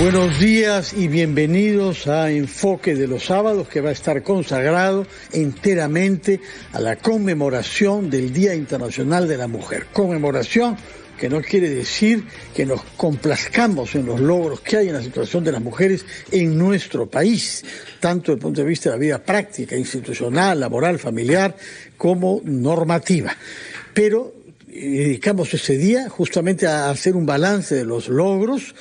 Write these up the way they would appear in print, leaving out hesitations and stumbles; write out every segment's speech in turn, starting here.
Buenos días y bienvenidos a Enfoque de los Sábados, que va a estar consagrado enteramente a la conmemoración del Día Internacional de la Mujer. Conmemoración que no quiere decir que nos complazcamos en los logros que hay en la situación de las mujeres en nuestro país, tanto desde el punto de vista de la vida práctica, institucional, laboral, familiar, como normativa. Pero dedicamos ese día justamente a hacer un balance de los logros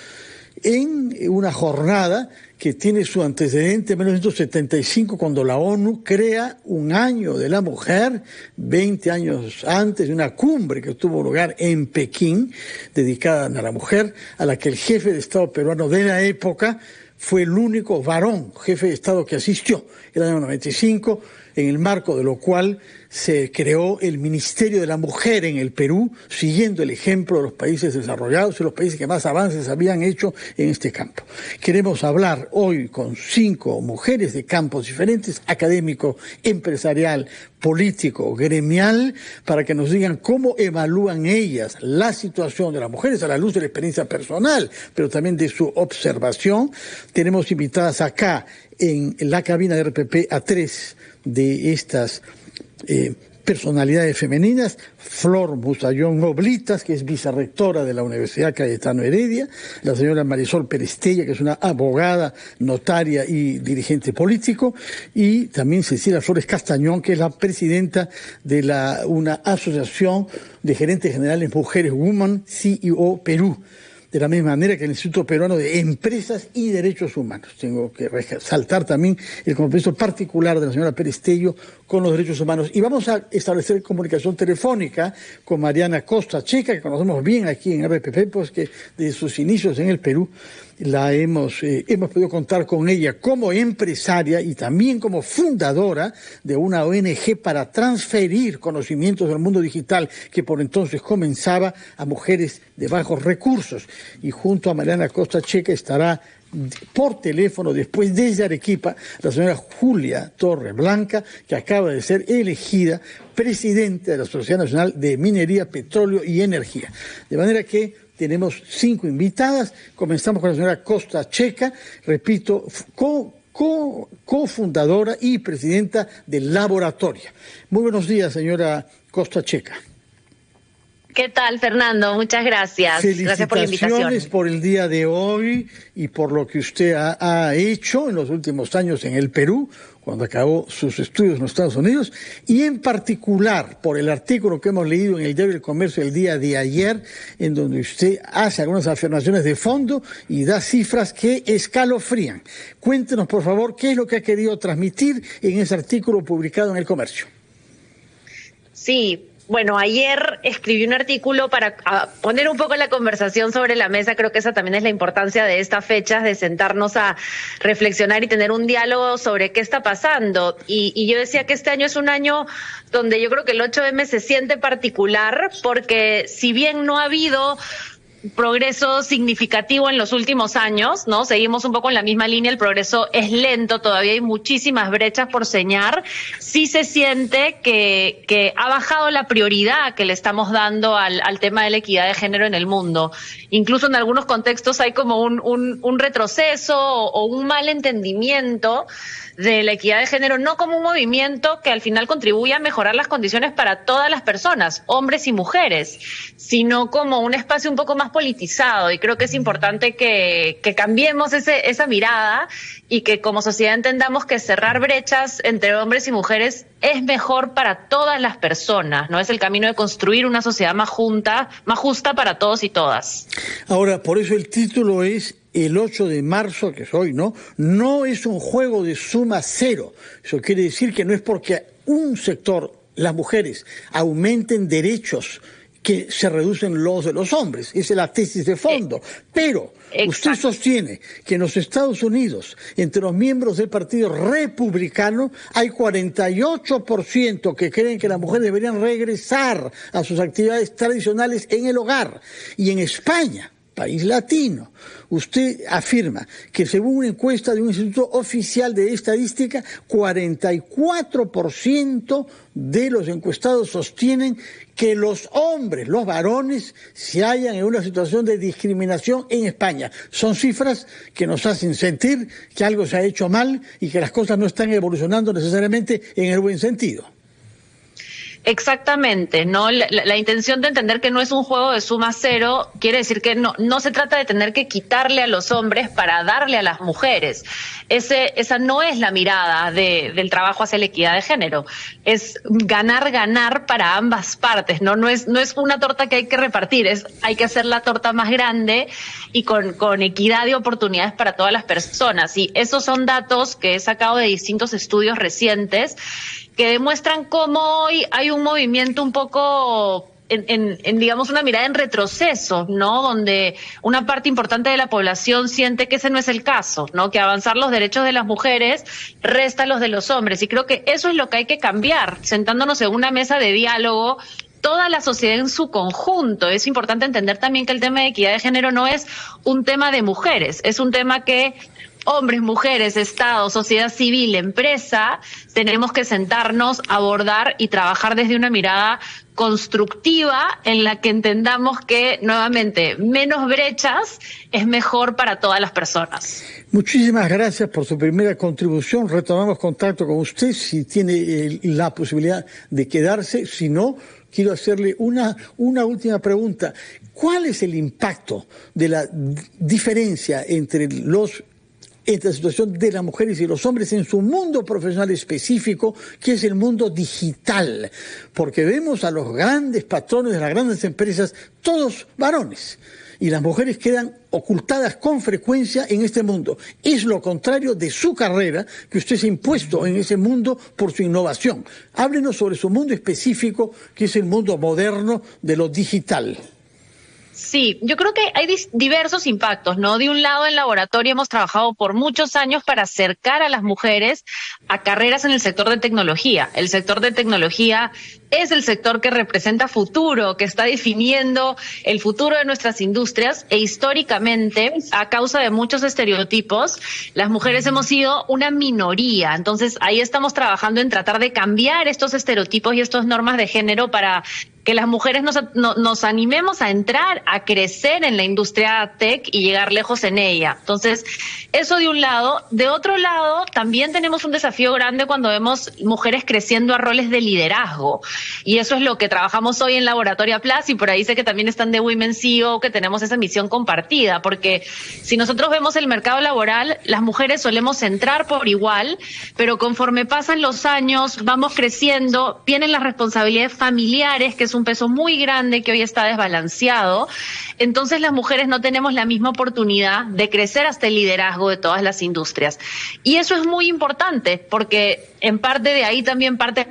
en una jornada que tiene su antecedente en 1975, cuando la ONU crea un año de la mujer, 20 años antes, de una cumbre que tuvo lugar en Pekín, dedicada a la mujer, a la que el jefe de Estado peruano de la época fue el único varón jefe de Estado que asistió, en el año 95, en el marco de lo cual se creó el Ministerio de la Mujer en el Perú, siguiendo el ejemplo de los países desarrollados y los países que más avances habían hecho en este campo. Queremos hablar hoy con 5 mujeres de campos diferentes, académico, empresarial, político, gremial, para que nos digan cómo evalúan ellas la situación de las mujeres a la luz de la experiencia personal, pero también de su observación. Tenemos invitadas acá en la cabina de RPP a 3 de estas personalidades femeninas: Flor Musayón Oblitas, que es vicerrectora de la Universidad Cayetano Heredia; la señora Marisol Perestella, que es una abogada, notaria y dirigente político; y también Cecilia Flores Castañón, que es la presidenta de una asociación de gerentes generales mujeres, Women CEO Perú. De la misma manera que el Instituto Peruano de Empresas y Derechos Humanos. Tengo que resaltar también el compromiso particular de la señora Perestello con los derechos humanos. Y vamos a establecer comunicación telefónica con Mariana Costa Checa, que conocemos bien aquí en RPP, pues que desde sus inicios en el Perú hemos podido contar con ella como empresaria y también como fundadora de una ONG para transferir conocimientos del mundo digital, que por entonces comenzaba, a mujeres de bajos recursos. Y junto a Mariana Costa Checa estará por teléfono después desde Arequipa la señora Julia Torreblanca, que acaba de ser elegida presidenta de la Sociedad Nacional de Minería, Petróleo y Energía. De manera que tenemos 5 invitadas. Comenzamos con la señora Costa Checa, repito, cofundadora y presidenta del laboratorio. Muy buenos días, señora Costa Checa. ¿Qué tal, Fernando? Muchas gracias. Gracias por la invitación. Felicitaciones por el día de hoy y por lo que usted ha hecho en los últimos años en el Perú, cuando acabó sus estudios en los Estados Unidos, y en particular por el artículo que hemos leído en el Diario del Comercio el día de ayer, en donde usted hace algunas afirmaciones de fondo y da cifras que escalofrían. Cuéntenos, por favor, qué es lo que ha querido transmitir en ese artículo publicado en el Comercio. Sí. Bueno, ayer escribí un artículo para poner un poco la conversación sobre la mesa. Creo que esa también es la importancia de estas fechas, de sentarnos a reflexionar y tener un diálogo sobre qué está pasando. Y yo decía que este año es un año donde yo creo que el 8M se siente particular, porque si bien no ha habido progreso significativo en los últimos años, ¿no? Seguimos un poco en la misma línea, el progreso es lento, todavía hay muchísimas brechas por señalar. Sí se siente que ha bajado la prioridad que le estamos dando al tema de la equidad de género en el mundo. Incluso en algunos contextos hay como un retroceso o un mal entendimiento de la equidad de género, no como un movimiento que al final contribuye a mejorar las condiciones para todas las personas, hombres y mujeres, sino como un espacio un poco más politizado. Y creo que es importante que cambiemos esa mirada y que como sociedad entendamos que cerrar brechas entre hombres y mujeres es mejor para todas las personas, ¿no? Es el camino de construir una sociedad más justa para todos y todas. Ahora, por eso el título es el 8 de marzo, que es hoy, ¿no? No es un juego de suma cero. Eso quiere decir que no es porque un sector, las mujeres, aumenten derechos, que se reducen los de los hombres. Esa es la tesis de fondo. Pero usted sostiene que en los Estados Unidos, entre los miembros del Partido Republicano, hay 48% que creen que las mujeres deberían regresar a sus actividades tradicionales en el hogar. Y en España, país latino. Usted afirma que según una encuesta de un instituto oficial de estadística, 44% de los encuestados sostienen que los hombres, los varones, se hallan en una situación de discriminación en España. Son cifras que nos hacen sentir que algo se ha hecho mal y que las cosas no están evolucionando necesariamente en el buen sentido. Exactamente, ¿no? La intención de entender que no es un juego de suma cero quiere decir que no se trata de tener que quitarle a los hombres para darle a las mujeres. Esa no es la mirada del trabajo hacia la equidad de género. Es ganar para ambas partes, ¿no? No es una torta que hay que repartir, hay que hacer la torta más grande y con equidad de oportunidades para todas las personas. Y esos son datos que he sacado de distintos estudios recientes que demuestran cómo hoy hay un movimiento un poco en digamos, una mirada en retroceso, ¿no? Donde una parte importante de la población siente que ese no es el caso, ¿no? Que avanzar los derechos de las mujeres resta los de los hombres. Y creo que eso es lo que hay que cambiar, sentándonos en una mesa de diálogo, toda la sociedad en su conjunto. Es importante entender también que el tema de equidad de género no es un tema de mujeres, es un tema que hombres, mujeres, Estado, sociedad civil, empresa, tenemos que sentarnos, abordar y trabajar desde una mirada constructiva en la que entendamos que, nuevamente, menos brechas es mejor para todas las personas. Muchísimas gracias por su primera contribución. Retomamos contacto con usted si tiene la posibilidad de quedarse. Si no, quiero hacerle una última pregunta. ¿Cuál es el impacto de la diferencia entre la situación de las mujeres y los hombres en su mundo profesional específico, que es el mundo digital? Porque vemos a los grandes patrones de las grandes empresas, todos varones, y las mujeres quedan ocultadas con frecuencia en este mundo. Es lo contrario de su carrera, que usted se ha impuesto en ese mundo por su innovación. Háblenos sobre su mundo específico, que es el mundo moderno de lo digital. Sí, yo creo que hay diversos impactos, ¿no? De un lado, en laboratorio hemos trabajado por muchos años para acercar a las mujeres a carreras en el sector de tecnología. El sector de tecnología es el sector que representa futuro, que está definiendo el futuro de nuestras industrias, e históricamente, a causa de muchos estereotipos, las mujeres hemos sido una minoría. Entonces, ahí estamos trabajando en tratar de cambiar estos estereotipos y estas normas de género para que las mujeres nos animemos a entrar, a crecer en la industria tech y llegar lejos en ella. Entonces, eso de un lado. De otro lado, también tenemos un desafío grande cuando vemos mujeres creciendo a roles de liderazgo. Y eso es lo que trabajamos hoy en Laboratoria Plus, y por ahí sé que también están de Women CEO, que tenemos esa misión compartida, porque si nosotros vemos el mercado laboral, las mujeres solemos entrar por igual, pero conforme pasan los años, vamos creciendo, vienen las responsabilidades familiares, que es un peso muy grande que hoy está desbalanceado. Entonces las mujeres no tenemos la misma oportunidad de crecer hasta el liderazgo de todas las industrias. Y eso es muy importante, porque en parte de ahí también parte,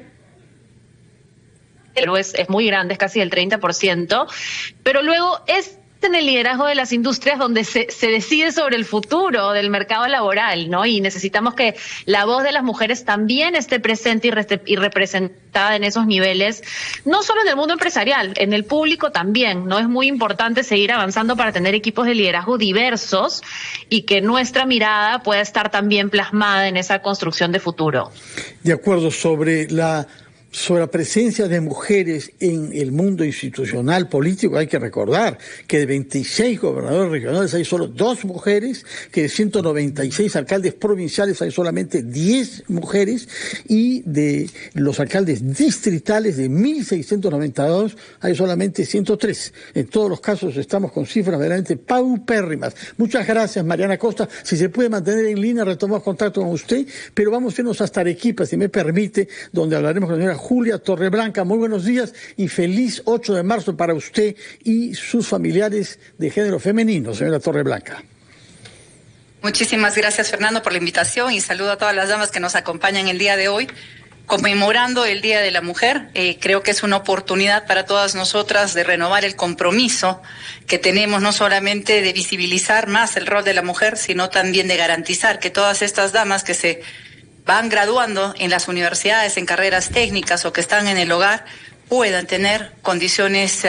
pero es muy grande, es casi el 30%, pero luego es en el liderazgo de las industrias donde se decide sobre el futuro del mercado laboral, ¿no? Y necesitamos que la voz de las mujeres también esté presente y representada en esos niveles, no solo en el mundo empresarial, en el público también, ¿no? Es muy importante seguir avanzando para tener equipos de liderazgo diversos y que nuestra mirada pueda estar también plasmada en esa construcción de futuro. De acuerdo, sobre la presencia de mujeres en el mundo institucional político, hay que recordar que de 26 gobernadores regionales hay solo 2 mujeres, que de 196 alcaldes provinciales hay solamente 10 mujeres, y de los alcaldes distritales de 1.692 hay solamente 103. En todos los casos estamos con cifras verdaderamente paupérrimas. Muchas gracias, Mariana Costa. Si se puede mantener en línea, retomamos contacto con usted, pero vamos a irnos hasta Arequipa, si me permite, donde hablaremos con la señora Julia Torreblanca. Muy buenos días y feliz 8 de marzo para usted y sus familiares de género femenino, señora Torreblanca. Muchísimas gracias, Fernando, por la invitación, y saludo a todas las damas que nos acompañan el día de hoy, conmemorando el Día de la Mujer. Creo que es una oportunidad para todas nosotras de renovar el compromiso que tenemos, no solamente de visibilizar más el rol de la mujer, sino también de garantizar que todas estas damas que se van graduando en las universidades, en carreras técnicas o que están en el hogar, puedan tener condiciones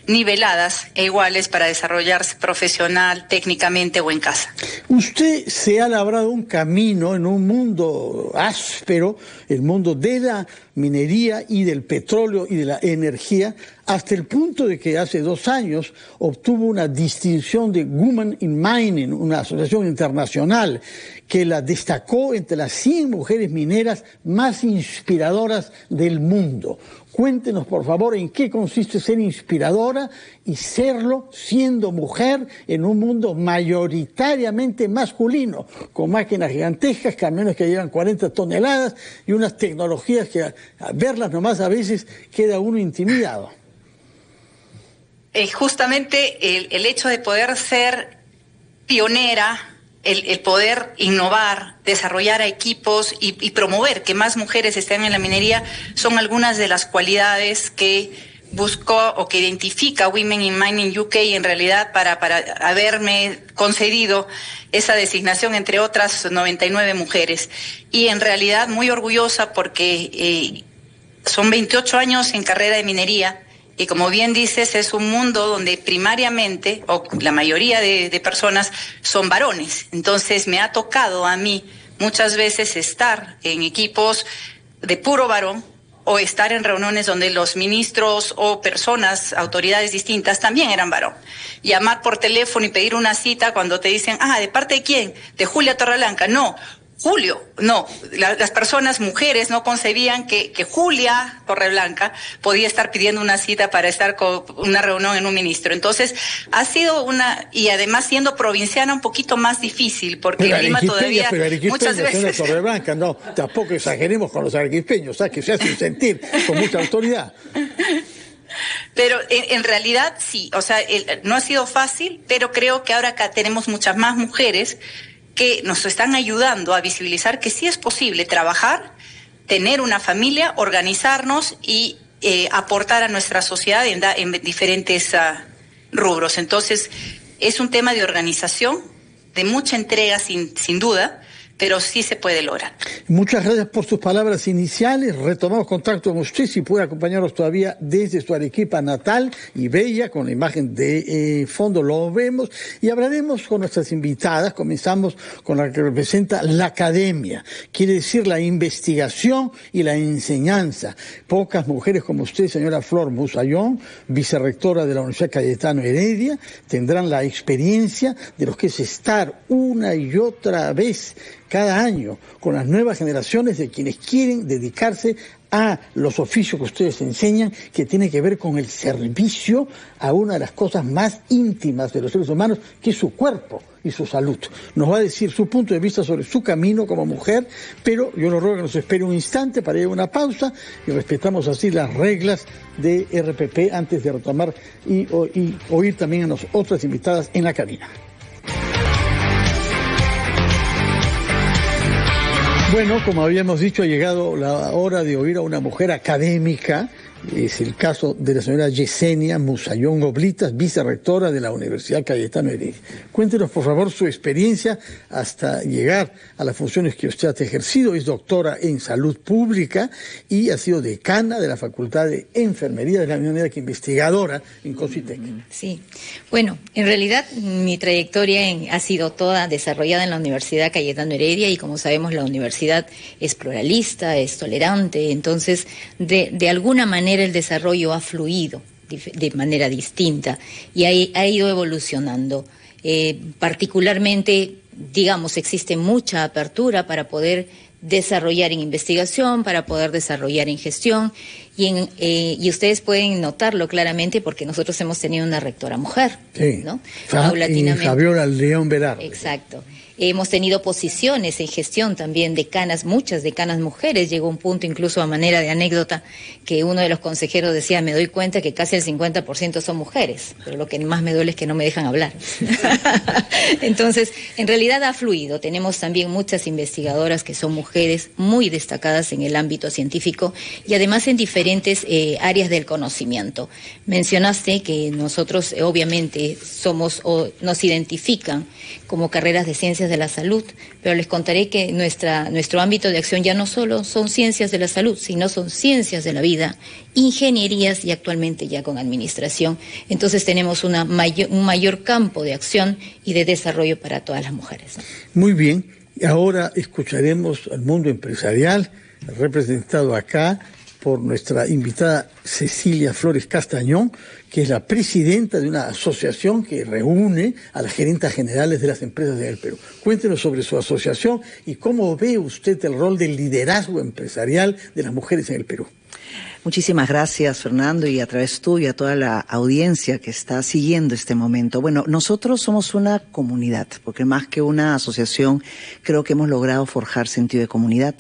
niveladas e iguales para desarrollarse profesional, técnicamente o en casa. Usted se ha labrado un camino en un mundo áspero, el mundo de la minería y del petróleo y de la energía, hasta el punto de que hace 2 años obtuvo una distinción de Women in Mining, una asociación internacional que la destacó entre las 100 mujeres mineras más inspiradoras del mundo. Cuéntenos, por favor, en qué consiste ser inspiradora y serlo siendo mujer en un mundo mayoritariamente masculino, con máquinas gigantescas, camiones que llevan 40 toneladas y unas tecnologías que a verlas nomás a veces queda uno intimidado. Justamente el hecho de poder ser pionera, el poder innovar, desarrollar a equipos y promover que más mujeres estén en la minería son algunas de las cualidades que buscó o que identifica Women in Mining UK en realidad para haberme concedido esa designación entre otras 99 mujeres. Y en realidad muy orgullosa porque son 28 años en carrera de minería. Y como bien dices, es un mundo donde primariamente, o la mayoría de personas, son varones. Entonces me ha tocado a mí muchas veces estar en equipos de puro varón o estar en reuniones donde los ministros o personas, autoridades distintas, también eran varón. Llamar por teléfono y pedir una cita cuando te dicen, ¿de parte de quién? De Julia Torreblanca. No. Julio, no, las personas, mujeres, no concebían que Julia Torreblanca podía estar pidiendo una cita para estar con una reunión en un ministro. Entonces, ha sido y además siendo provinciana, un poquito más difícil, porque en Lima todavía muchas veces... Torreblanca, no, tampoco exageremos con los arequipeños, que se hacen sentir con mucha autoridad. Pero en realidad sí, no ha sido fácil, pero creo que ahora acá tenemos muchas más mujeres que nos están ayudando a visibilizar que sí es posible trabajar, tener una familia, organizarnos y aportar a nuestra sociedad en diferentes rubros. Entonces, es un tema de organización, de mucha entrega sin duda, pero sí se puede lograr. Muchas gracias por sus palabras iniciales. Retomamos contacto con usted, si puede acompañarnos todavía desde su Arequipa natal y bella, con la imagen de fondo lo vemos, y hablaremos con nuestras invitadas. Comenzamos con la que representa la academia, quiere decir la investigación y la enseñanza. Pocas mujeres como usted, señora Flor Musayón, vicerrectora de la Universidad Cayetano Heredia, tendrán la experiencia de lo que es estar una y otra vez cada año con las nuevas generaciones de quienes quieren dedicarse a los oficios que ustedes enseñan, que tiene que ver con el servicio a una de las cosas más íntimas de los seres humanos, que es su cuerpo y su salud. Nos va a decir su punto de vista sobre su camino como mujer, pero yo le ruego que nos espere un instante para ir a una pausa y respetamos así las reglas de RPP antes de retomar y oír también a las otras invitadas en la cabina. Bueno, como habíamos dicho, ha llegado la hora de oír a una mujer académica. Es el caso de la señora Yesenia Musayón Oblitas, vicerrectora de la Universidad Cayetano Heredia. Cuéntenos, por favor, su experiencia hasta llegar a las funciones que usted ha ejercido. Es doctora en salud pública y ha sido decana de la Facultad de Enfermería de la misma manera que investigadora en COSITEC. Sí, bueno, en realidad mi trayectoria ha sido toda desarrollada en la Universidad Cayetano Heredia y como sabemos la universidad es pluralista, es tolerante, entonces de alguna manera el desarrollo ha fluido de manera distinta y ha ido evolucionando. Particularmente, digamos, existe mucha apertura para poder desarrollar en investigación, para poder desarrollar en gestión y ustedes pueden notarlo claramente porque nosotros hemos tenido una rectora mujer, sí, ¿no? Paulatinamente. Fabiola León Velarde. Exacto. Hemos tenido posiciones en gestión también, decanas, muchas decanas mujeres. Llegó un punto, incluso a manera de anécdota, que uno de los consejeros decía, me doy cuenta que casi el 50% son mujeres, pero lo que más me duele es que no me dejan hablar. Entonces, en realidad ha fluido. Tenemos también muchas investigadoras que son mujeres muy destacadas en el ámbito científico y además en diferentes diferentes áreas del conocimiento. Mencionaste que nosotros obviamente nos identifican como carreras de ciencias de la salud, pero les contaré que nuestro ámbito de acción ya no solo son ciencias de la salud, sino son ciencias de la vida, ingenierías y actualmente ya con administración. Entonces tenemos un mayor campo de acción y de desarrollo para todas las mujeres, ¿no? Muy bien, y ahora escucharemos al mundo empresarial, representado acá por nuestra invitada Cecilia Flores Castañón, que es la presidenta de una asociación que reúne a las gerentes generales de las empresas del Perú. Cuéntenos sobre su asociación y cómo ve usted el rol del liderazgo empresarial de las mujeres en el Perú. Muchísimas gracias, Fernando, y a través tuyo, a toda la audiencia que está siguiendo este momento. Bueno, nosotros somos una comunidad, porque más que una asociación, creo que hemos logrado forjar sentido de comunidad.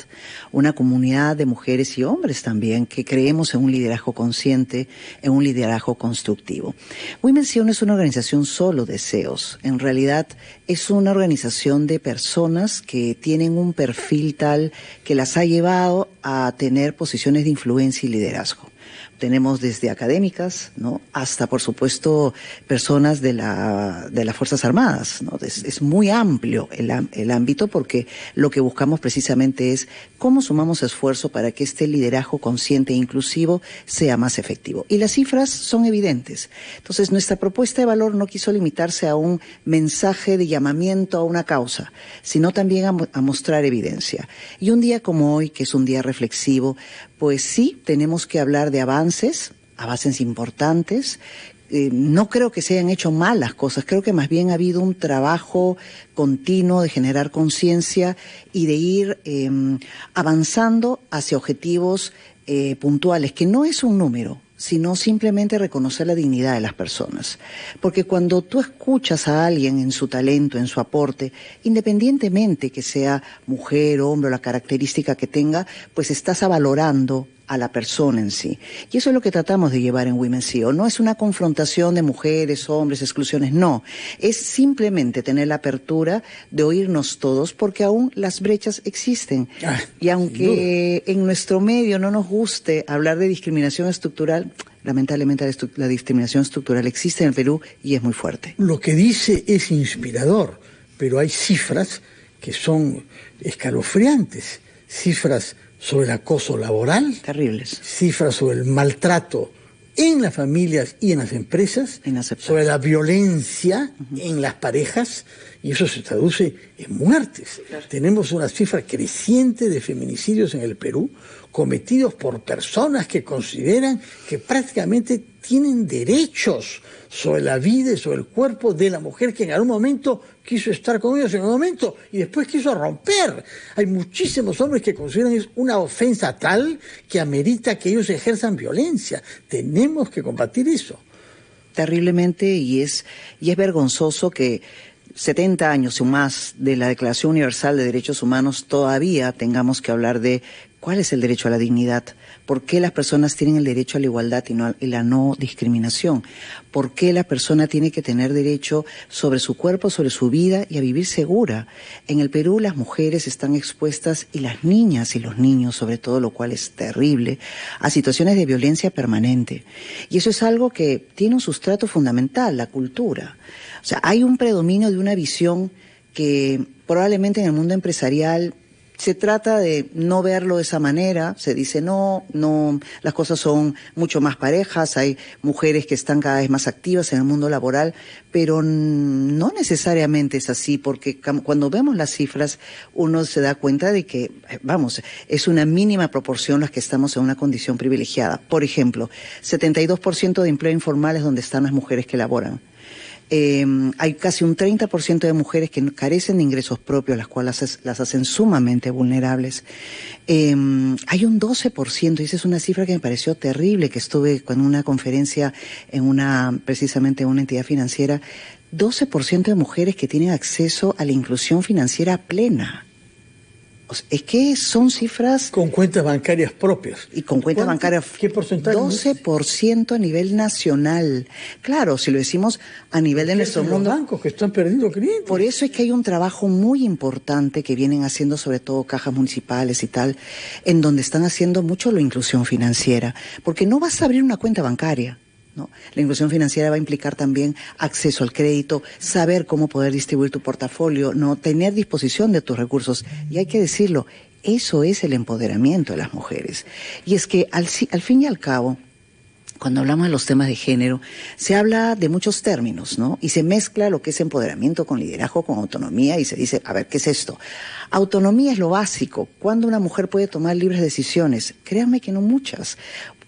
Una comunidad de mujeres y hombres también, que creemos en un liderazgo consciente, en un liderazgo constructivo. Women's no es una organización solo de CEOs. En realidad, es una organización de personas que tienen un perfil tal que las ha llevado a tener posiciones de influencia y liderazgo. Tenemos desde académicas, ¿no?, hasta, por supuesto, personas de las Fuerzas Armadas, ¿no? Es muy amplio el ámbito, porque lo que buscamos precisamente es cómo sumamos esfuerzo para que este liderazgo consciente e inclusivo sea más efectivo. Y las cifras son evidentes. Entonces, nuestra propuesta de valor no quiso limitarse a un mensaje de llamamiento a una causa, sino también a mostrar evidencia. Y un día como hoy, que es un día reflexivo, pues sí, tenemos que hablar de avances importantes. No creo que se hayan hecho mal las cosas, creo que más bien ha habido un trabajo continuo de generar conciencia y de ir avanzando hacia objetivos puntuales, que no es un número, sino simplemente reconocer la dignidad de las personas. Porque cuando tú escuchas a alguien en su talento, en su aporte, independientemente que sea mujer, hombre o la característica que tenga, pues estás valorando a la persona en sí. Y eso es lo que tratamos de llevar en Women's CEO. No es una confrontación de mujeres, hombres, exclusiones, no. Es simplemente tener la apertura de oírnos todos, porque aún las brechas existen. Y aunque en nuestro medio no nos guste hablar de discriminación estructural, lamentablemente la discriminación estructural existe en el Perú y es muy fuerte. Lo que dice es inspirador, pero hay cifras que son escalofriantes, cifras sobre el acoso laboral, terribles, cifras sobre el maltrato en las familias y en las empresas, sobre la violencia en las parejas, y eso se traduce en muertes. Claro. Tenemos una cifra creciente de feminicidios en el Perú, cometidos por personas que consideran que prácticamente tienen derechos sobre la vida y sobre el cuerpo de la mujer que en algún momento quiso estar con ellos en un momento y después quiso romper. Hay muchísimos hombres que consideran es una ofensa tal que amerita que ellos ejerzan violencia. Tenemos que combatir eso. Terriblemente, y es vergonzoso que 70 años o más de la Declaración Universal de Derechos Humanos todavía tengamos que hablar de cuál es el derecho a la dignidad, por qué las personas tienen el derecho a la igualdad y la no discriminación, por qué la persona tiene que tener derecho sobre su cuerpo, sobre su vida y a vivir segura. En el Perú las mujeres están expuestas, y las niñas y los niños sobre todo, lo cual es terrible, a situaciones de violencia permanente. Y eso es algo que tiene un sustrato fundamental, la cultura. O sea, hay un predominio de una visión que probablemente en el mundo empresarial se trata de no verlo de esa manera. Se dice no, las cosas son mucho más parejas, hay mujeres que están cada vez más activas en el mundo laboral, pero no necesariamente es así, porque cuando vemos las cifras uno se da cuenta de que, es una mínima proporción las que estamos en una condición privilegiada. Por ejemplo, 72% de empleo informal es donde están las mujeres que laboran. Hay casi un 30% de mujeres que carecen de ingresos propios, las cuales las hacen sumamente vulnerables. Hay un 12%, y esa es una cifra que me pareció terrible, que estuve con una conferencia precisamente en una entidad financiera, 12% de mujeres que tienen acceso a la inclusión financiera plena. O sea, es que son cifras... Con cuentas bancarias propias. Y con cuentas bancarias... ¿Qué porcentaje? 12% a nivel nacional. Claro, si lo decimos a nivel de nuestro mundo... Los bancos que están perdiendo clientes. Por eso es que hay un trabajo muy importante que vienen haciendo sobre todo cajas municipales y tal, en donde están haciendo mucho la inclusión financiera. Porque no vas a abrir una cuenta bancaria, ¿no? La inclusión financiera va a implicar también acceso al crédito, saber cómo poder distribuir tu portafolio, no tener disposición de tus recursos. Y hay que decirlo, eso es el empoderamiento de las mujeres. Y es que al fin y al cabo, cuando hablamos de los temas de género, se habla de muchos términos, ¿no? Y se mezcla lo que es empoderamiento con liderazgo, con autonomía, y se dice, a ver, ¿qué es esto? Autonomía es lo básico. ¿Cuándo una mujer puede tomar libres decisiones? Créanme que no muchas.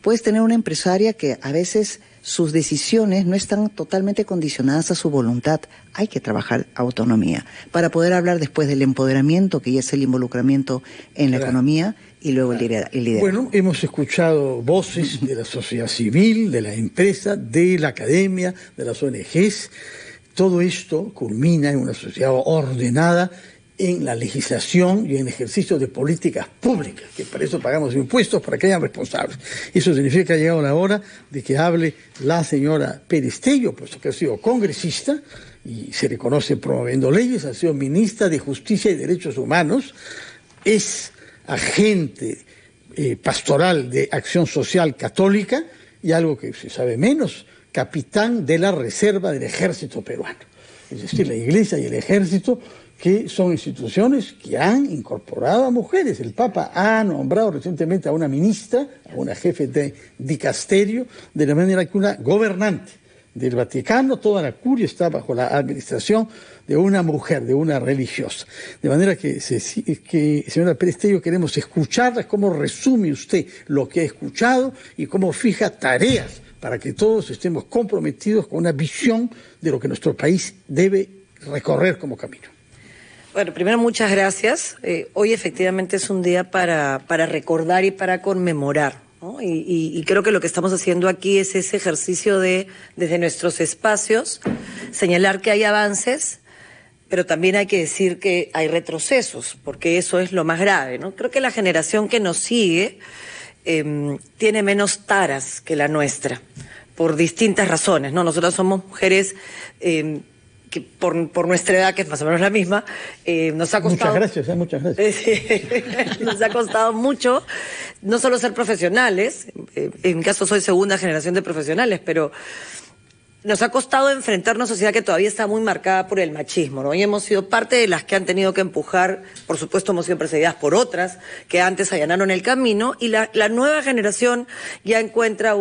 Puedes tener una empresaria que a veces sus decisiones no están totalmente condicionadas a su voluntad. Hay que trabajar autonomía para poder hablar después del empoderamiento, que ya es el involucramiento en la economía, y luego el liderazgo. Bueno, hemos escuchado voces de la sociedad civil, de la empresa, de la academia, de las ONGs. Todo esto culmina en una sociedad ordenada, en la legislación y en el ejercicio de políticas públicas, que para eso pagamos impuestos, para que hayan responsables. Eso significa que ha llegado la hora de que hable la señora Perestello, puesto que ha sido congresista y se le conoce promoviendo leyes, ha sido ministra de Justicia y Derechos Humanos, es agente pastoral de Acción Social Católica y algo que se sabe menos, capitán de la Reserva del Ejército Peruano. Es decir, la Iglesia y el Ejército, que son instituciones que han incorporado a mujeres. El Papa ha nombrado recientemente a una ministra, a una jefe de dicasterio, de la manera que una gobernante del Vaticano, toda la curia está bajo la administración de una mujer, de una religiosa. De manera que señora Perestello, queremos escucharla, cómo resume usted lo que ha escuchado y cómo fija tareas para que todos estemos comprometidos con una visión de lo que nuestro país debe recorrer como camino. Bueno, primero muchas gracias. Hoy efectivamente es un día para recordar y para conmemorar, ¿no? Y creo que lo que estamos haciendo aquí es ese ejercicio de, desde nuestros espacios, señalar que hay avances, pero también hay que decir que hay retrocesos, porque eso es lo más grave, ¿no? Creo que la generación que nos sigue tiene menos taras que la nuestra, por distintas razones, ¿no? Nosotras somos mujeres que por nuestra edad, que es más o menos la misma, nos ha costado... Muchas gracias. Nos ha costado mucho, no solo ser profesionales, en mi caso soy segunda generación de profesionales, pero nos ha costado enfrentar una sociedad que todavía está muy marcada por el machismo, ¿no? Y hemos sido parte de las que han tenido que empujar, por supuesto hemos sido precedidas por otras que antes allanaron el camino, y la nueva generación ya encuentra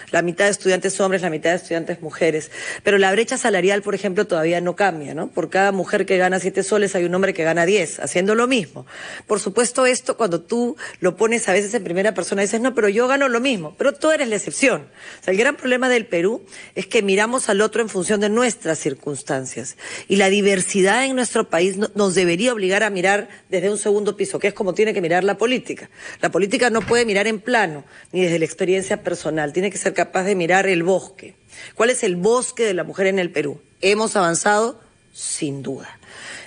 la mitad de estudiantes hombres, la mitad de estudiantes mujeres. Pero la brecha salarial, por ejemplo, todavía no cambia, ¿no? Por cada mujer que gana 7 soles hay un hombre que gana 10, haciendo lo mismo. Por supuesto, esto cuando tú lo pones a veces en primera persona, dices, no, pero yo gano lo mismo, pero tú eres la excepción. O sea, el gran problema del Perú es que miramos al otro en función de nuestras circunstancias. Y la diversidad en nuestro país nos debería obligar a mirar desde un segundo piso, que es como tiene que mirar la política. La política no puede mirar en plano, ni desde la experiencia personal. Tiene que ser capaz de mirar el bosque. ¿Cuál es el bosque de la mujer en el Perú? ¿Hemos avanzado? Sin duda.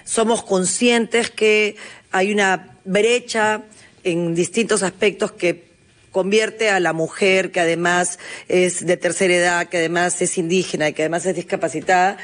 Somos conscientes que hay una brecha en distintos aspectos que convierte a la mujer, que además es de tercera edad, que además es indígena y que además es discapacitada,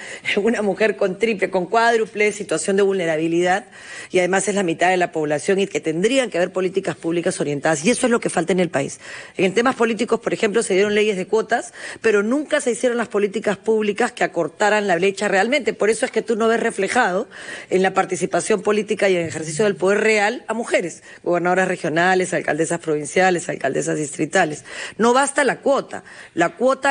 una mujer con triple, con cuádruple situación de vulnerabilidad, y además es la mitad de la población, y que tendrían que haber políticas públicas orientadas, y eso es lo que falta en el país. En temas políticos, por ejemplo, se dieron leyes de cuotas, pero nunca se hicieron las políticas públicas que acortaran la brecha realmente. Por eso es que tú no ves reflejado en la participación política y en el ejercicio del poder real a mujeres, gobernadoras regionales, alcaldesas provinciales, alcaldesas distritales. No basta la cuota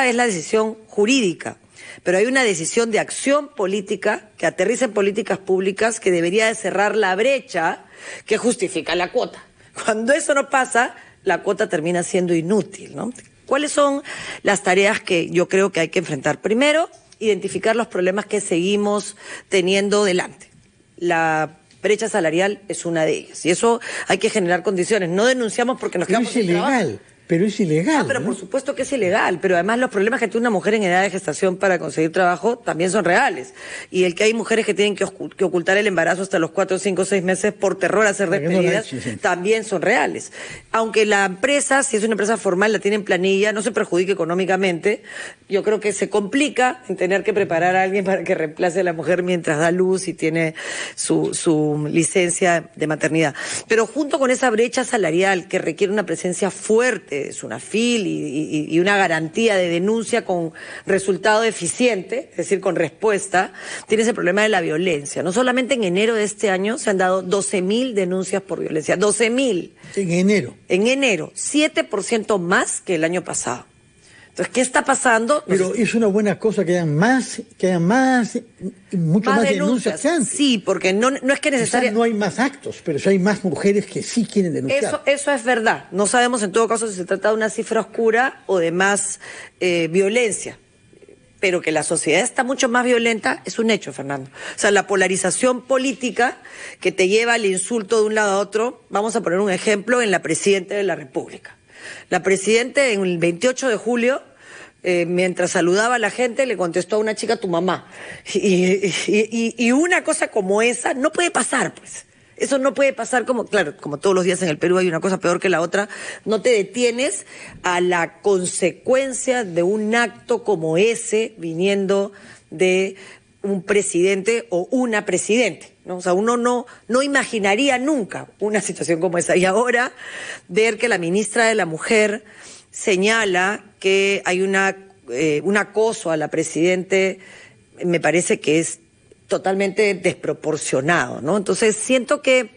es la decisión jurídica, pero hay una decisión de acción política que aterriza en políticas públicas que debería de cerrar la brecha que justifica la cuota. Cuando eso no pasa, la cuota termina siendo inútil, ¿no? ¿Cuáles son las tareas que yo creo que hay que enfrentar? Primero, identificar los problemas que seguimos teniendo delante. La brecha salarial es una de ellas, y eso hay que generar condiciones. No denunciamos porque nos quedamos sin trabajo. Pero es ilegal. Pero ¿no? por supuesto que es ilegal, pero además los problemas que tiene una mujer en edad de gestación para conseguir trabajo también son reales. Y el que hay mujeres que tienen que ocultar el embarazo hasta los 4, 5, 6 meses por terror a ser despedidas, también son reales. Aunque la empresa, si es una empresa formal, la tiene en planilla, no se perjudique económicamente, yo creo que se complica en tener que preparar a alguien para que reemplace a la mujer mientras da luz y tiene su licencia de maternidad. Pero junto con esa brecha salarial que requiere una presencia fuerte de SUNAFIL y una garantía de denuncia con resultado eficiente, es decir, con respuesta, tiene ese problema de la violencia. No solamente en enero de este año se han dado 12.000 denuncias por violencia, 12.000. En enero. En enero, 7% más que el año pasado. Entonces, ¿qué está pasando? Pero es una buena cosa que hayan más, mucho más denuncias que antes. Sí, porque no es que necesariamente... No hay más actos, pero sí hay más mujeres que sí quieren denunciar. Eso es verdad. No sabemos en todo caso si se trata de una cifra oscura o de más violencia. Pero que la sociedad está mucho más violenta es un hecho, Fernando. O sea, la polarización política que te lleva al insulto de un lado a otro, vamos a poner un ejemplo en la Presidenta de la República. La Presidenta en el 28 de julio, mientras saludaba a la gente, le contestó a una chica, tu mamá. Y una cosa como esa no puede pasar, pues. Eso no puede pasar claro, como todos los días en el Perú hay una cosa peor que la otra, no te detienes a la consecuencia de un acto como ese viniendo de un presidente o una presidente, ¿no? O sea, uno no imaginaría nunca una situación como esa. Y ahora ver que la ministra de la Mujer señala que hay un acoso a la presidente, me parece que es totalmente desproporcionado, ¿no? Entonces siento que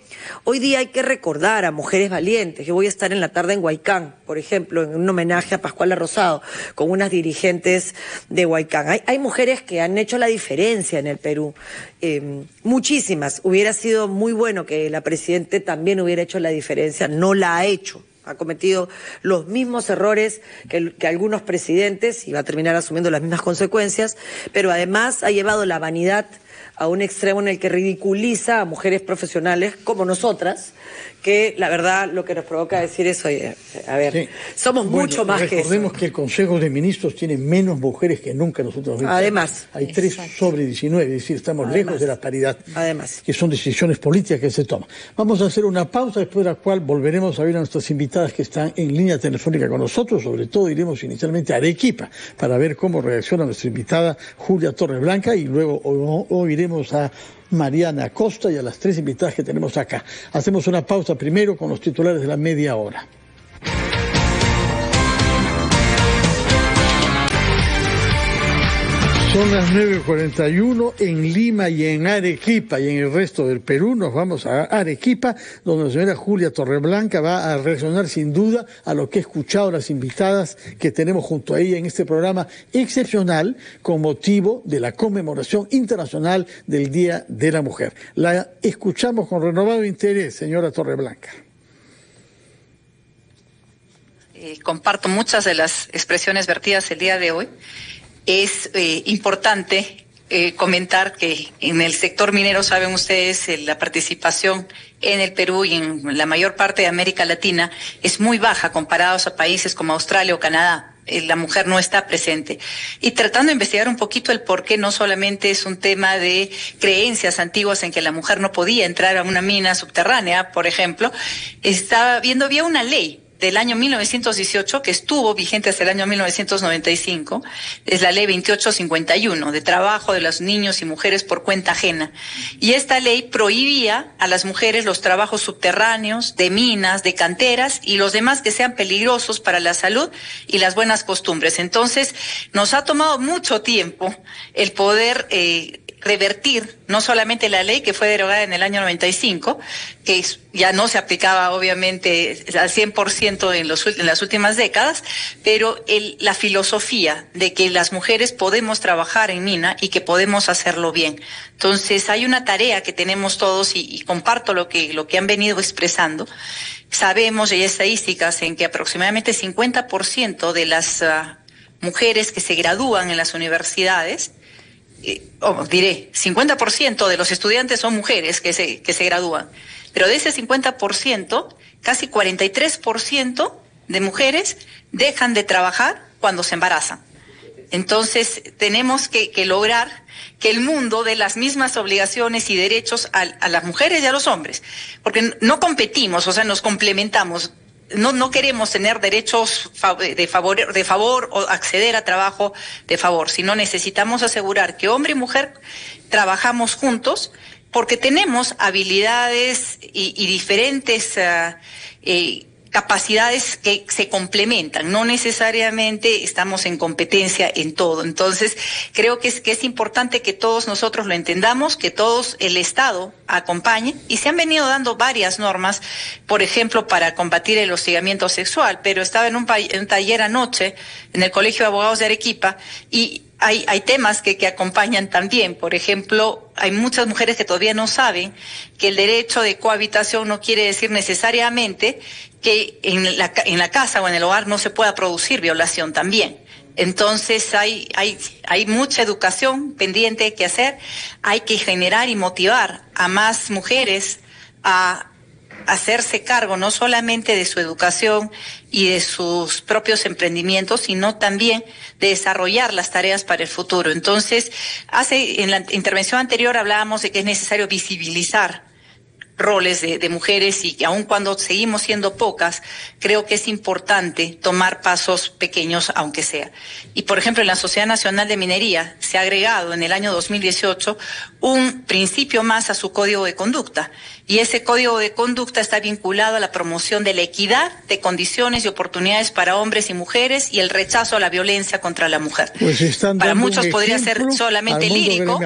hoy día hay que recordar a mujeres valientes. Yo voy a estar en la tarde en Huaycán, por ejemplo, en un homenaje a Pascuala Rosado, con unas dirigentes de Huaycán. Hay mujeres que han hecho la diferencia en el Perú, muchísimas. Hubiera sido muy bueno que la presidenta también hubiera hecho la diferencia, no la ha hecho. Ha cometido los mismos errores que algunos presidentes y va a terminar asumiendo las mismas consecuencias, pero además ha llevado la vanidad a un extremo en el que ridiculiza a mujeres profesionales como nosotras, que la verdad lo que nos provoca decir es, oye, a ver, sí, somos mucho más que eso. Recordemos que el Consejo de Ministros tiene menos mujeres que nunca nosotros. Además. Hay 3 sobre 19, es decir, estamos lejos de la paridad. Además. Que son decisiones políticas que se toman. Vamos a hacer una pausa, después de la cual volveremos a ver a nuestras invitadas que están en línea telefónica con nosotros. Sobre todo iremos inicialmente a Arequipa para ver cómo reacciona nuestra invitada Julia Torreblanca y luego oiremos a Mariana Acosta y a las 3 invitadas que tenemos acá. Hacemos una pausa primero con los titulares de la media hora. Son las 9:41 en Lima y en Arequipa y en el resto del Perú. Nos vamos a Arequipa, donde la señora Julia Torreblanca va a reaccionar sin duda a lo que he escuchado las invitadas que tenemos junto a ella en este programa excepcional con motivo de la conmemoración internacional del Día de la Mujer. La escuchamos con renovado interés, señora Torreblanca. Comparto muchas de las expresiones vertidas el día de hoy. Es importante comentar que en el sector minero, saben ustedes, la participación en el Perú y en la mayor parte de América Latina es muy baja comparados a países como Australia o Canadá. La mujer no está presente. Y tratando de investigar un poquito el por qué, no solamente es un tema de creencias antiguas en que la mujer no podía entrar a una mina subterránea, por ejemplo, había una ley del año 1918, que estuvo vigente hasta el año 1995, es la ley 2851, de trabajo de los niños y mujeres por cuenta ajena. Y esta ley prohibía a las mujeres los trabajos subterráneos, de minas, de canteras y los demás que sean peligrosos para la salud y las buenas costumbres. Entonces, nos ha tomado mucho tiempo el poder revertir no solamente la ley que fue derogada en el año 95, que ya no se aplicaba obviamente al 100% en las últimas décadas, pero la filosofía de que las mujeres podemos trabajar en mina y que podemos hacerlo bien. Entonces hay una tarea que tenemos todos y comparto lo que han venido expresando. Sabemos, y hay estadísticas en que aproximadamente 50% de las mujeres que se gradúan en las universidades, 50% de los estudiantes son mujeres que se gradúan, pero de ese 50%, casi 43% de mujeres dejan de trabajar cuando se embarazan. Entonces, tenemos que lograr que el mundo dé las mismas obligaciones y derechos a las mujeres y a los hombres, porque no competimos, o sea, nos complementamos. No queremos tener derechos de favor o acceder a trabajo de favor, sino necesitamos asegurar que hombre y mujer trabajamos juntos, porque tenemos habilidades y diferentes capacidades que se complementan, no necesariamente estamos en competencia en todo. Entonces, creo que es importante que todos nosotros lo entendamos, que todos el Estado acompañe, y se han venido dando varias normas, por ejemplo, para combatir el hostigamiento sexual, pero estaba en un taller anoche en el Colegio de Abogados de Arequipa, y hay temas que acompañan también. Por ejemplo, hay muchas mujeres que todavía no saben que el derecho de cohabitación no quiere decir necesariamente que en la casa o en el hogar no se pueda producir violación también. Entonces hay mucha educación pendiente que hacer. Hay que generar y motivar a más mujeres a hacerse cargo no solamente de su educación y de sus propios emprendimientos, sino también de desarrollar las tareas para el futuro. Entonces, en la intervención anterior hablábamos de que es necesario visibilizar roles de mujeres, y que aun cuando seguimos siendo pocas, creo que es importante tomar pasos pequeños, aunque sea. Y, por ejemplo, en la Sociedad Nacional de Minería se ha agregado en el año 2018 un principio más a su código de conducta, y ese código de conducta está vinculado a la promoción de la equidad de condiciones y oportunidades para hombres y mujeres y el rechazo a la violencia contra la mujer. Pues para muchos podría ser solamente lírico.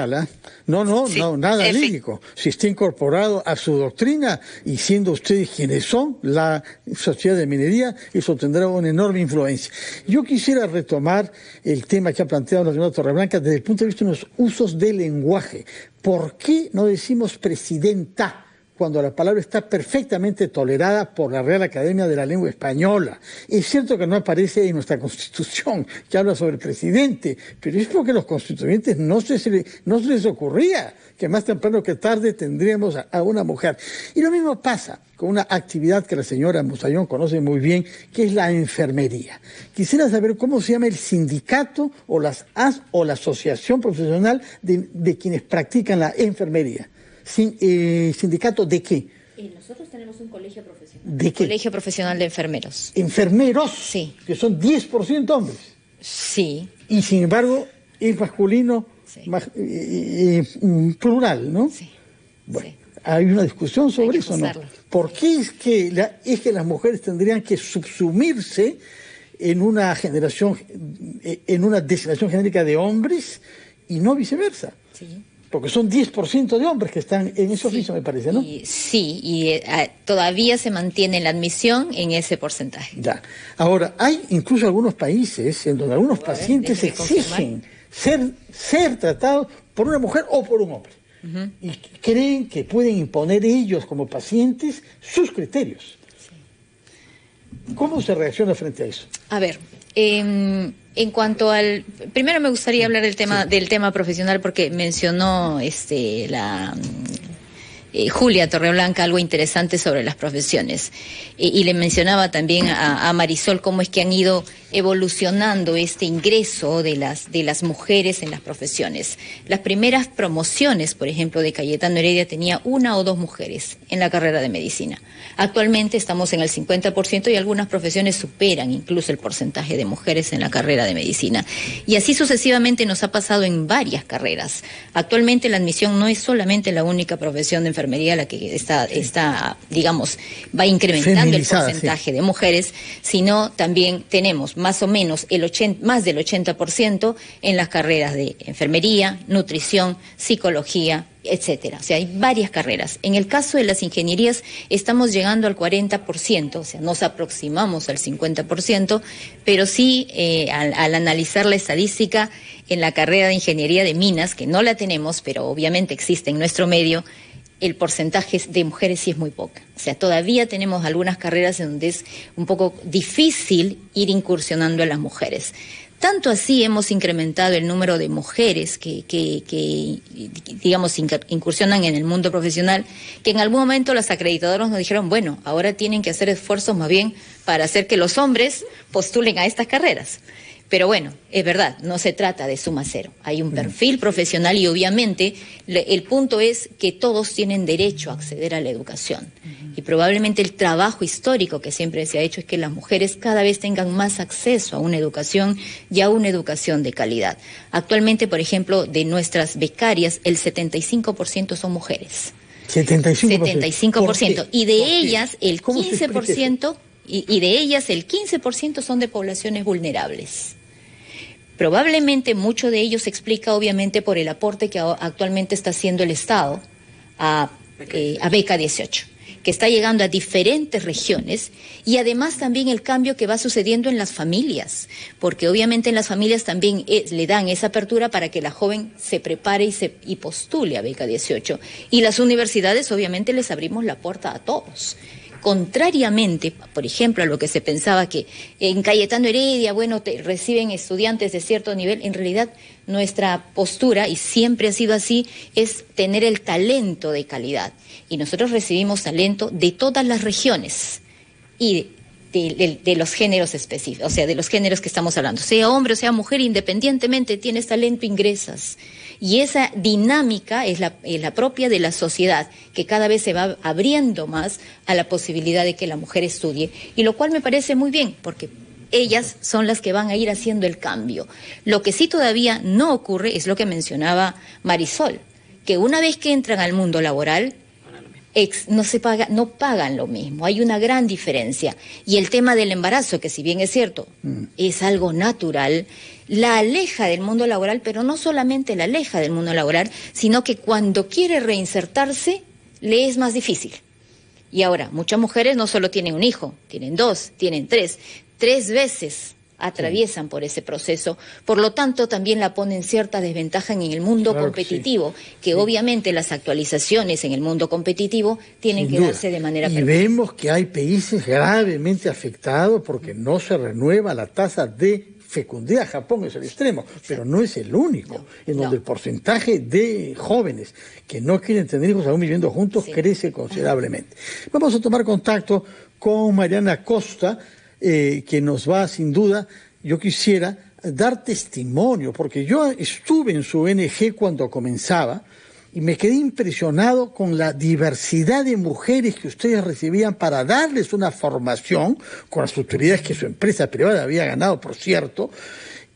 No, Sí, nada lírico. Si está incorporado a su doctrina, y siendo ustedes quienes son la Sociedad de Minería, eso tendrá una enorme influencia. Yo quisiera retomar el tema que ha planteado la señora Torreblanca desde el punto de vista de los usos del lenguaje. ¿Por qué no decimos presidenta cuando la palabra está perfectamente tolerada por la Real Academia de la Lengua Española? Es cierto que no aparece en nuestra Constitución, que habla sobre presidente, pero es porque los constituyentes no se les ocurría que más temprano que tarde tendríamos a una mujer. Y lo mismo pasa con una actividad que la señora Musayón conoce muy bien, que es la enfermería. Quisiera saber cómo se llama el sindicato o la asociación profesional de quienes practican la enfermería. ¿Sindicato de qué? Nosotros tenemos un colegio profesional. ¿De qué? Colegio Profesional de Enfermeros. ¿Enfermeros? Sí. Que son 10% hombres. Sí. Y sin embargo, es masculino, Sí. plural, ¿no? Sí. Bueno, Sí. hay una discusión sobre eso, ¿no? usarlo. ¿Por qué es que las mujeres tendrían que subsumirse en una designación genérica de hombres y no viceversa? Sí. Porque son 10% de hombres que están en ese oficio, me parece, ¿no? Y todavía se mantiene la admisión en ese porcentaje. Ya. Ahora, hay incluso algunos países en donde algunos pacientes exigen ser tratados por una mujer o por un hombre. Uh-huh. Y creen que pueden imponer ellos como pacientes sus criterios. Sí. ¿Cómo se reacciona frente a eso? A ver, en cuanto al... Primero me gustaría hablar del tema profesional, porque mencionó Julia Torreblanca algo interesante sobre las profesiones. Y le mencionaba también a Marisol cómo es que han ido evolucionando este ingreso de las mujeres en las profesiones. Las primeras promociones, por ejemplo, de Cayetano Heredia tenía 1 o 2 mujeres en la carrera de medicina. Actualmente estamos en el 50% y algunas profesiones superan incluso el porcentaje de mujeres en la carrera de medicina. Y así sucesivamente nos ha pasado en varias carreras. Actualmente la admisión no es solamente la única profesión de enfermería la que está digamos, va incrementando el porcentaje de mujeres, sino también tenemos más o menos más del 80% en las carreras de enfermería, nutrición, psicología, etcétera. O sea, hay varias carreras. En el caso de las ingenierías estamos llegando al 40%, o sea, nos aproximamos al 50%, pero sí al analizar la estadística en la carrera de ingeniería de minas, que no la tenemos, pero obviamente existe en nuestro medio, el porcentaje de mujeres sí es muy poca. O sea, todavía tenemos algunas carreras en donde es un poco difícil ir incursionando a las mujeres. Tanto así hemos incrementado el número de mujeres que digamos, incursionan en el mundo profesional, que en algún momento las acreditadoras nos dijeron, bueno, ahora tienen que hacer esfuerzos más bien para hacer que los hombres postulen a estas carreras. Pero bueno, es verdad, no se trata de suma cero. Hay un perfil profesional y obviamente el punto es que todos tienen derecho a acceder a la educación. Y probablemente el trabajo histórico que siempre se ha hecho es que las mujeres cada vez tengan más acceso a una educación y a una educación de calidad. Actualmente, por ejemplo, de nuestras becarias, el 75% son mujeres. 75%. Y de ellas el 15%, y de ellas el 15% son de poblaciones vulnerables. Probablemente mucho de ello se explica obviamente por el aporte que actualmente está haciendo el Estado a Beca 18, que está llegando a diferentes regiones, y además también el cambio que va sucediendo en las familias, porque obviamente en las familias también le dan esa apertura para que la joven se prepare y postule a Beca 18. Y las universidades obviamente les abrimos la puerta a todos. Contrariamente, por ejemplo, a lo que se pensaba que en Cayetano Heredia, bueno, reciben estudiantes de cierto nivel, en realidad nuestra postura, y siempre ha sido así, es tener el talento de calidad. Y nosotros recibimos talento de todas las regiones y de los géneros específicos, o sea, de los géneros que estamos hablando, sea hombre o sea mujer, independientemente tienes talento, ingresas. Y esa dinámica es la propia de la sociedad, que cada vez se va abriendo más a la posibilidad de que la mujer estudie, y lo cual me parece muy bien, porque ellas son las que van a ir haciendo el cambio. Lo que sí todavía no ocurre es lo que mencionaba Marisol, que una vez que entran al mundo laboral, no pagan lo mismo, hay una gran diferencia. Y el tema del embarazo, que si bien es cierto, es algo natural, la aleja del mundo laboral, pero no solamente la aleja del mundo laboral, sino que cuando quiere reinsertarse, le es más difícil. Y ahora, muchas mujeres no solo tienen un hijo, tienen 2, tienen 3 veces atraviesan por ese proceso, por lo tanto también la ponen cierta desventaja en el mundo competitivo, que obviamente las actualizaciones en el mundo competitivo tienen que darse de manera permanente. Y vemos que hay países gravemente afectados porque no se renueva la tasa de fecundidad. Japón es el extremo, pero no es el único, donde el porcentaje de jóvenes que no quieren tener hijos aún viviendo juntos crece considerablemente. Vamos a tomar contacto con Mariana Costa, que nos va, sin duda, yo quisiera dar testimonio, porque yo estuve en su ONG cuando comenzaba y me quedé impresionado con la diversidad de mujeres que ustedes recibían para darles una formación con las autoridades que su empresa privada había ganado, por cierto,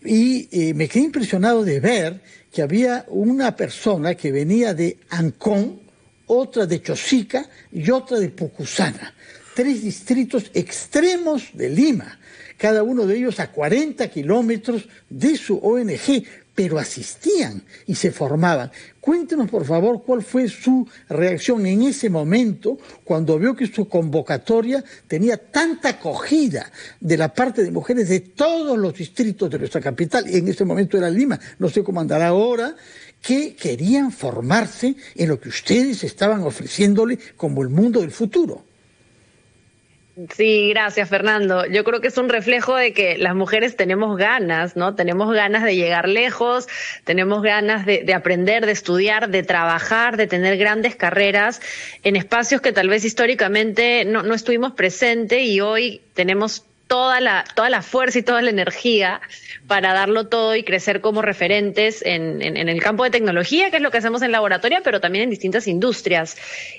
y me quedé impresionado de ver que había una persona que venía de Ancón, otra de Chosica y otra de Pucusana. 3 distritos extremos de Lima, cada uno de ellos a 40 kilómetros de su ONG, pero asistían y se formaban. Cuéntenos, por favor, cuál fue su reacción en ese momento cuando vio que su convocatoria tenía tanta acogida de la parte de mujeres de todos los distritos de nuestra capital, y en ese momento era Lima, no sé cómo andará ahora, que querían formarse en lo que ustedes estaban ofreciéndole como el mundo del futuro. Sí, gracias, Fernando. Yo creo que es un reflejo de que las mujeres tenemos ganas, ¿no? Tenemos ganas de llegar lejos, tenemos ganas de aprender, de estudiar, de trabajar, de tener grandes carreras en espacios que tal vez históricamente no estuvimos presentes, y hoy tenemos toda la fuerza y toda la energía para darlo todo y crecer como referentes en el campo de tecnología, que es lo que hacemos en laboratorio, pero también en distintas industrias.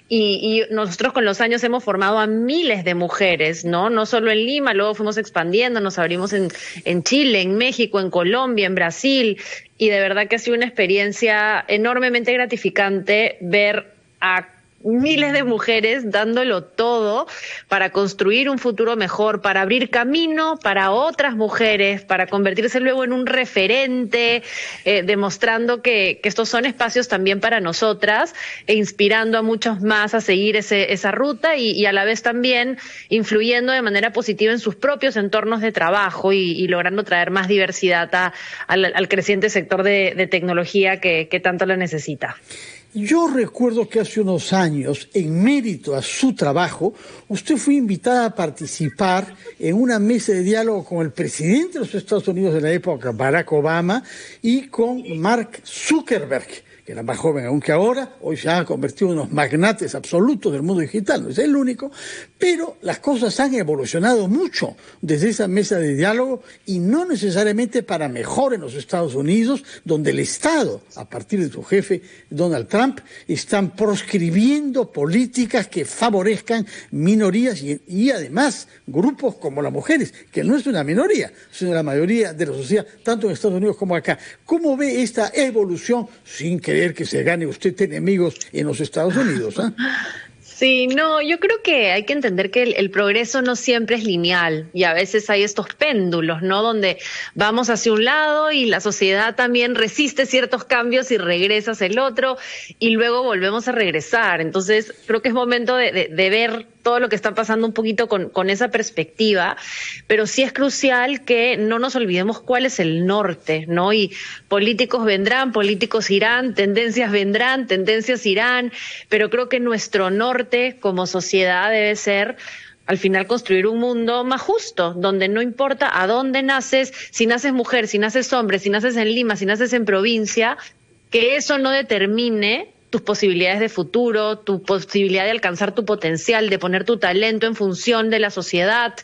Y nosotros con los años hemos formado a miles de mujeres, ¿no? No solo en Lima, luego fuimos expandiendo, nos abrimos en Chile, en México, en Colombia, en Brasil, y de verdad que ha sido una experiencia enormemente gratificante ver a miles de mujeres dándolo todo para construir un futuro mejor, para abrir camino para otras mujeres, para convertirse luego en un referente, demostrando que estos son espacios también para nosotras, e inspirando a muchos más a seguir esa ruta, y a la vez también influyendo de manera positiva en sus propios entornos de trabajo y logrando traer más diversidad al creciente sector de tecnología que tanto la necesita. Yo recuerdo que hace unos años, en mérito a su trabajo, usted fue invitada a participar en una mesa de diálogo con el presidente de los Estados Unidos de la época, Barack Obama, y con Mark Zuckerberg, que era más joven aún que ahora, hoy se ha convertido en unos magnates absolutos del mundo digital, no es el único, pero las cosas han evolucionado mucho desde esa mesa de diálogo y no necesariamente para mejor en los Estados Unidos, donde el Estado, a partir de su jefe Donald Trump, están proscribiendo políticas que favorezcan minorías y además grupos como las mujeres, que no es una minoría, sino la mayoría de la sociedad, tanto en Estados Unidos como acá. ¿Cómo ve esta evolución sin querer que se gane usted enemigos en los Estados Unidos? Sí, no, yo creo que hay que entender que el progreso no siempre es lineal y a veces hay estos péndulos, ¿no? Donde vamos hacia un lado y la sociedad también resiste ciertos cambios y regresa hacia el otro y luego volvemos a regresar. Entonces, creo que es momento de ver todo lo que está pasando un poquito con esa perspectiva, pero sí es crucial que no nos olvidemos cuál es el norte, ¿no? Y políticos vendrán, políticos irán, tendencias vendrán, tendencias irán, pero creo que nuestro norte como sociedad debe ser al final construir un mundo más justo, donde no importa a dónde naces, si naces mujer, si naces hombre, si naces en Lima, si naces en provincia, que eso no determine tus posibilidades de futuro, tu posibilidad de alcanzar tu potencial, de poner tu talento en función de la sociedad.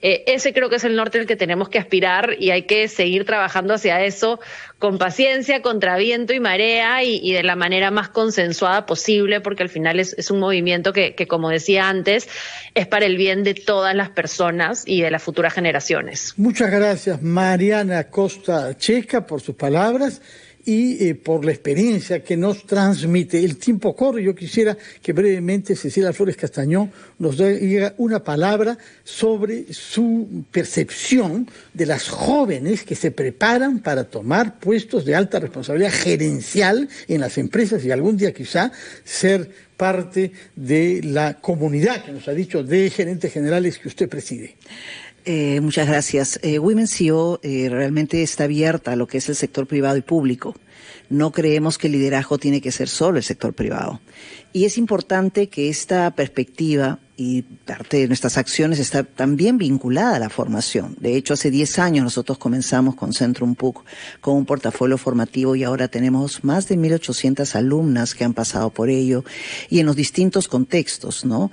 Ese creo que es el norte al que tenemos que aspirar y hay que seguir trabajando hacia eso con paciencia, contra viento y marea y de la manera más consensuada posible, porque al final es un movimiento que, como decía antes, es para el bien de todas las personas y de las futuras generaciones. Muchas gracias, Mariana Costa Checa, por sus palabras y por la experiencia que nos transmite. El tiempo corre, yo quisiera que brevemente Cecilia Flores Castañón nos diga una palabra sobre su percepción de las jóvenes que se preparan para tomar puestos de alta responsabilidad gerencial en las empresas y algún día quizá ser parte de la comunidad que nos ha dicho de gerentes generales que usted preside. Muchas gracias. Women CEO realmente está abierta a lo que es el sector privado y público. No creemos que el liderazgo tiene que ser solo el sector privado. Y es importante que esta perspectiva y parte de nuestras acciones está también vinculada a la formación. De hecho, hace 10 años nosotros comenzamos con Centrum PUC con un portafolio formativo y ahora tenemos más de 1.800 alumnas que han pasado por ello y en los distintos contextos, ¿no?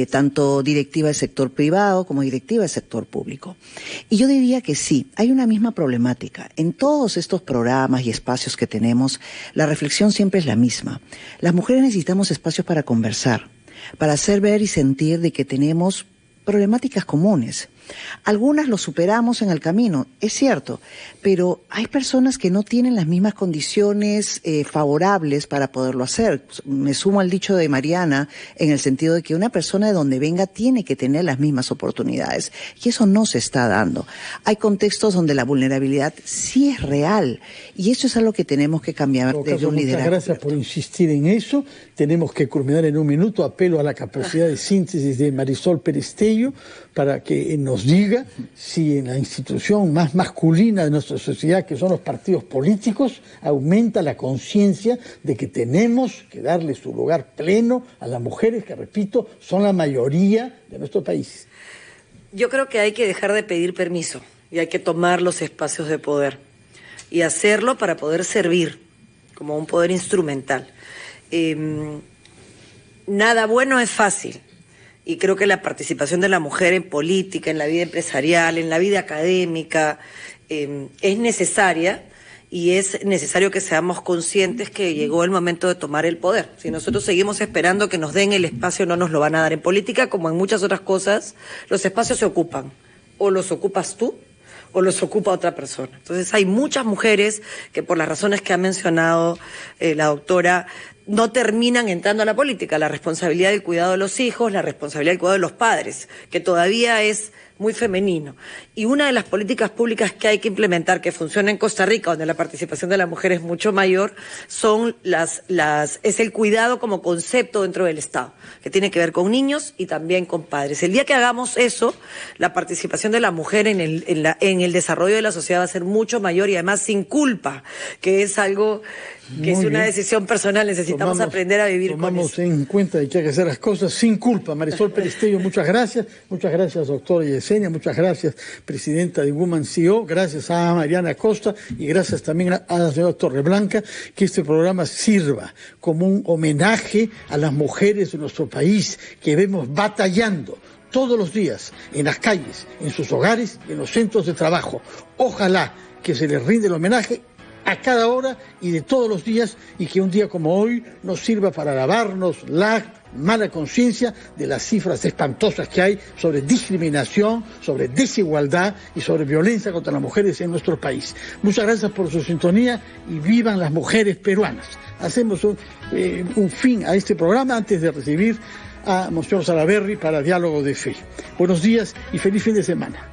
Tanto directiva del sector privado como directiva del sector público. Y yo diría que sí, hay una misma problemática. En todos estos programas y espacios que tenemos, la reflexión siempre es la misma. Las mujeres necesitamos espacios para conversar, para hacer ver y sentir de que tenemos problemáticas comunes. Algunas lo superamos en el camino, es cierto, pero hay personas que no tienen las mismas condiciones favorables para poderlo hacer. Me sumo al dicho de Mariana en el sentido de que una persona de donde venga tiene que tener las mismas oportunidades y eso no se está dando. Hay contextos donde la vulnerabilidad sí es real y eso es algo que tenemos que cambiar desde un liderazgo. Muchas gracias por insistir en eso. Tenemos que culminar en un minuto. Apelo a la capacidad de síntesis de Marisol Perestello para que nos diga si en la institución más masculina de nuestra sociedad, que son los partidos políticos, aumenta la conciencia de que tenemos que darle su lugar pleno a las mujeres, que repito, son la mayoría de nuestro país. Yo creo que hay que dejar de pedir permiso y hay que tomar los espacios de poder y hacerlo para poder servir como un poder instrumental. Nada bueno es fácil. Y creo que la participación de la mujer en política, en la vida empresarial, en la vida académica, es necesaria y es necesario que seamos conscientes que llegó el momento de tomar el poder. Si nosotros seguimos esperando que nos den el espacio, no nos lo van a dar. En política, como en muchas otras cosas, los espacios se ocupan. O los ocupas tú o los ocupa otra persona. Entonces hay muchas mujeres que por las razones que ha mencionado la doctora, no terminan entrando a la política, la responsabilidad del cuidado de los hijos, la responsabilidad del cuidado de los padres, que todavía es muy femenino. Y una de las políticas públicas que hay que implementar, que funciona en Costa Rica, donde la participación de la mujer es mucho mayor, son es el cuidado como concepto dentro del Estado, que tiene que ver con niños y también con padres. El día que hagamos eso, la participación de la mujer en el desarrollo de la sociedad va a ser mucho mayor y además sin culpa, que es algo que es una decisión personal, necesitamos aprender a vivir con eso. Tomamos en cuenta de que hay que hacer las cosas sin culpa. Marisol Perestello, muchas gracias, doctora Yesenia, muchas gracias, presidenta de Woman CEO, gracias a Mariana Costa y gracias también a la señora Torreblanca, que este programa sirva como un homenaje a las mujeres de nuestro país que vemos batallando todos los días en las calles, en sus hogares, en los centros de trabajo. Ojalá que se les rinde el homenaje a cada hora y de todos los días, y que un día como hoy nos sirva para lavarnos la mala conciencia de las cifras espantosas que hay sobre discriminación, sobre desigualdad y sobre violencia contra las mujeres en nuestro país. Muchas gracias por su sintonía y vivan las mujeres peruanas. Hacemos un fin a este programa antes de recibir a Monseñor Salaverry para Diálogo de Fe. Buenos días y feliz fin de semana.